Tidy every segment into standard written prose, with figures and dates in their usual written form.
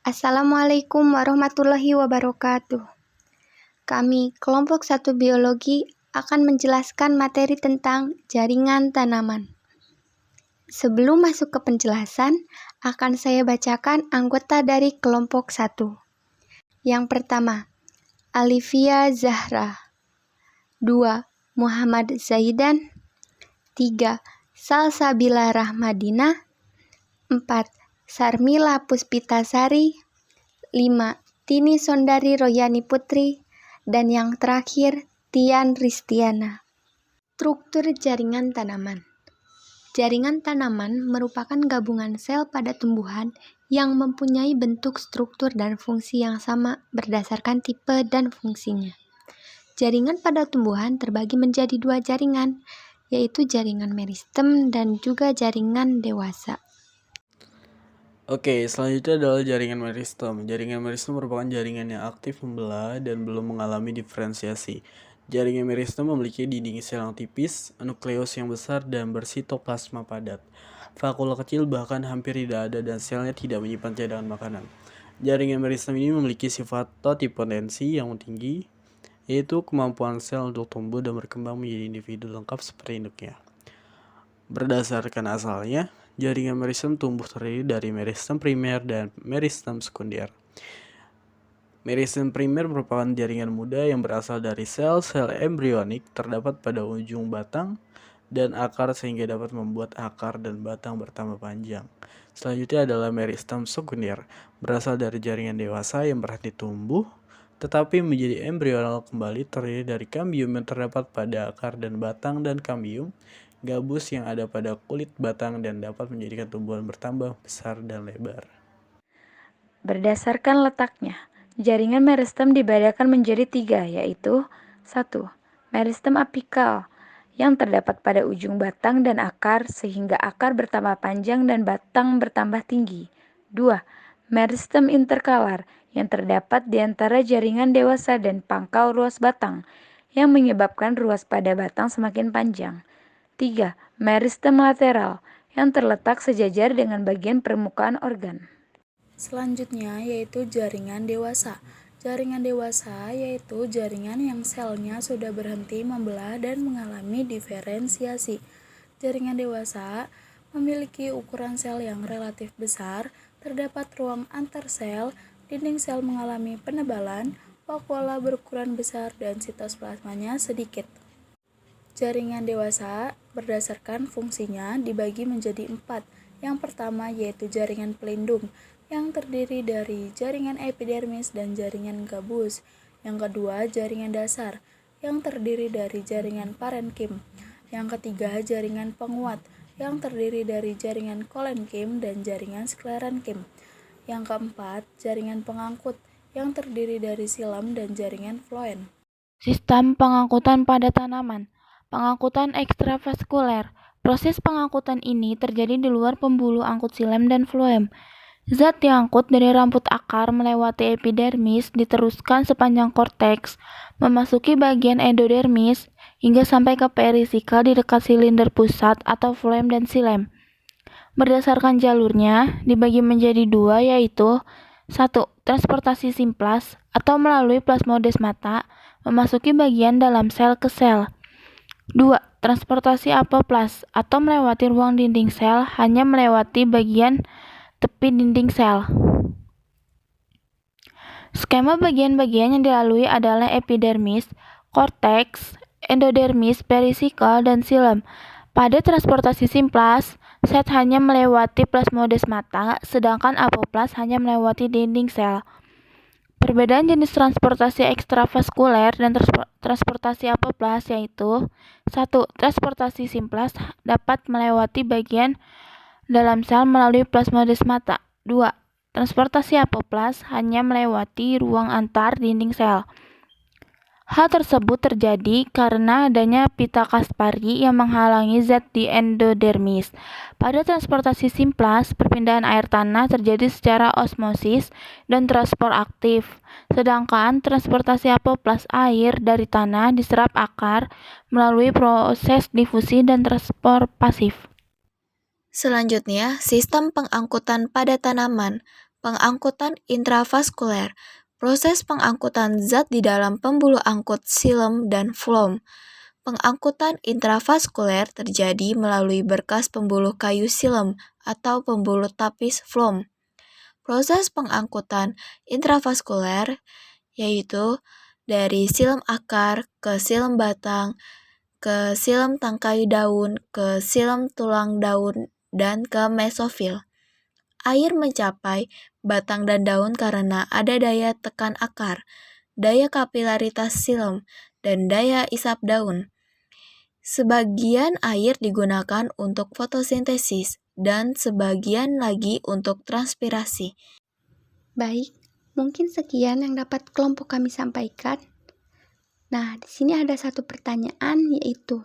Assalamualaikum warahmatullahi wabarakatuh. Kami, kelompok 1 biologi, akan menjelaskan materi tentang jaringan tanaman. Sebelum masuk ke penjelasan, akan saya bacakan anggota dari kelompok 1. Yang pertama, Alifia Zahra. 2. Muhammad Zaidan. 3. Salsabila Rahmadina. 4. Sarmila Puspitasari. 5. Tini Sondari Royani Putri. Dan yang terakhir, Tian Ristiana. Struktur jaringan tanaman. Jaringan tanaman merupakan gabungan sel pada tumbuhan yang mempunyai bentuk, struktur, dan fungsi yang sama berdasarkan tipe dan fungsinya. Jaringan pada tumbuhan terbagi menjadi 2 jaringan, yaitu jaringan meristem dan juga jaringan dewasa. Oke, selanjutnya adalah jaringan meristem. Jaringan meristem merupakan jaringan yang aktif membelah dan belum mengalami diferensiasi. Jaringan meristem memiliki dinding sel yang tipis, nukleus yang besar, dan bersitoplasma padat. Vakula kecil bahkan hampir tidak ada dan selnya tidak menyimpan cadangan makanan. Jaringan meristem ini memiliki sifat totipotensi yang tinggi, yaitu kemampuan sel untuk tumbuh dan berkembang menjadi individu lengkap seperti induknya. Berdasarkan asalnya, jaringan meristem tumbuh terdiri dari meristem primer dan meristem sekunder. Meristem primer merupakan jaringan muda yang berasal dari sel-sel embrionik terdapat pada ujung batang dan akar sehingga dapat membuat akar dan batang bertambah panjang. Selanjutnya adalah meristem sekunder, berasal dari jaringan dewasa yang berhenti tumbuh tetapi menjadi embrional kembali, terdiri dari kambium yang terdapat pada akar dan batang dan kambium gabus yang ada pada kulit batang dan dapat menjadikan tumbuhan bertambah besar dan lebar. Berdasarkan letaknya, jaringan meristem dibedakan menjadi 3, yaitu 1. Meristem apikal yang terdapat pada ujung batang dan akar sehingga akar bertambah panjang dan batang bertambah tinggi. 2. Meristem interkalar yang terdapat di antara jaringan dewasa dan pangkal ruas batang yang menyebabkan ruas pada batang semakin panjang. 3. Meristem lateral yang terletak sejajar dengan bagian permukaan organ. Selanjutnya yaitu jaringan dewasa. Jaringan dewasa yaitu jaringan yang selnya sudah berhenti membelah dan mengalami diferensiasi. Jaringan dewasa memiliki ukuran sel yang relatif besar, terdapat ruang antar sel, dinding sel mengalami penebalan, vakuola berukuran besar, dan sitoplasmanya sedikit. Jaringan dewasa berdasarkan fungsinya dibagi menjadi 4. Yang pertama yaitu jaringan pelindung, yang terdiri dari jaringan epidermis dan jaringan gabus. Yang kedua, jaringan dasar, yang terdiri dari jaringan parenkim. Yang ketiga, jaringan penguat, yang terdiri dari jaringan kolenkim dan jaringan sklerenkim. Yang keempat, jaringan pengangkut, yang terdiri dari silam dan jaringan floem. Sistem pengangkutan pada tanaman. Pengangkutan ekstravaskuler. Proses pengangkutan ini terjadi di luar pembuluh angkut silem dan floem. Zat diangkut dari rambut akar melewati epidermis, diteruskan sepanjang korteks, memasuki bagian endodermis, hingga sampai ke perisikal di dekat silinder pusat atau floem dan silem. Berdasarkan jalurnya, dibagi menjadi 2, yaitu 1. Transportasi simplas atau melalui plasmodesmata, memasuki bagian dalam sel ke sel. 2. Transportasi apoplas atau melewati ruang dinding sel, hanya melewati bagian tepi dinding sel. Skema bagian-bagian yang dilalui adalah epidermis, korteks, endodermis, perisikal, dan silem. Pada transportasi simplas, zat hanya melewati plasmodesmata, sedangkan apoplas hanya melewati dinding sel. Perbedaan jenis transportasi ekstravaskuler dan transportasi apoplas yaitu 1. Transportasi simplas dapat melewati bagian dalam sel melalui plasmodesmata. 2. Transportasi apoplas hanya melewati ruang antar dinding sel. Hal tersebut terjadi karena adanya pita Kaspari yang menghalangi zat di endodermis. Pada transportasi simplas, perpindahan air tanah terjadi secara osmosis dan transport aktif, sedangkan transportasi apoplas air dari tanah diserap akar melalui proses difusi dan transport pasif. Selanjutnya, sistem pengangkutan pada tanaman. Pengangkutan intravaskuler, proses pengangkutan zat di dalam pembuluh angkut xilem dan floem. Pengangkutan intravaskuler terjadi melalui berkas pembuluh kayu xilem atau pembuluh tapis floem. Proses pengangkutan intravaskuler yaitu dari xilem akar ke xilem batang, ke xilem tangkai daun, ke xilem tulang daun, dan ke mesofil. Air mencapai batang dan daun karena ada daya tekan akar, daya kapilaritas xilem, dan daya isap daun. Sebagian air digunakan untuk fotosintesis dan sebagian lagi untuk transpirasi. Baik, mungkin sekian yang dapat kelompok kami sampaikan. Nah, di sini ada satu pertanyaan, yaitu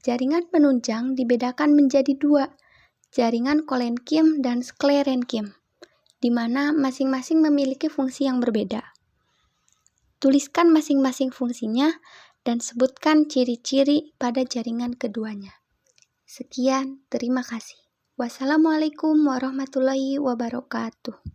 jaringan penunjang dibedakan menjadi dua, jaringan kolenkim dan sklerenkim, di mana masing-masing memiliki fungsi yang berbeda. Tuliskan masing-masing fungsinya dan sebutkan ciri-ciri pada jaringan keduanya. Sekian, terima kasih. Wassalamualaikum warahmatullahi wabarakatuh.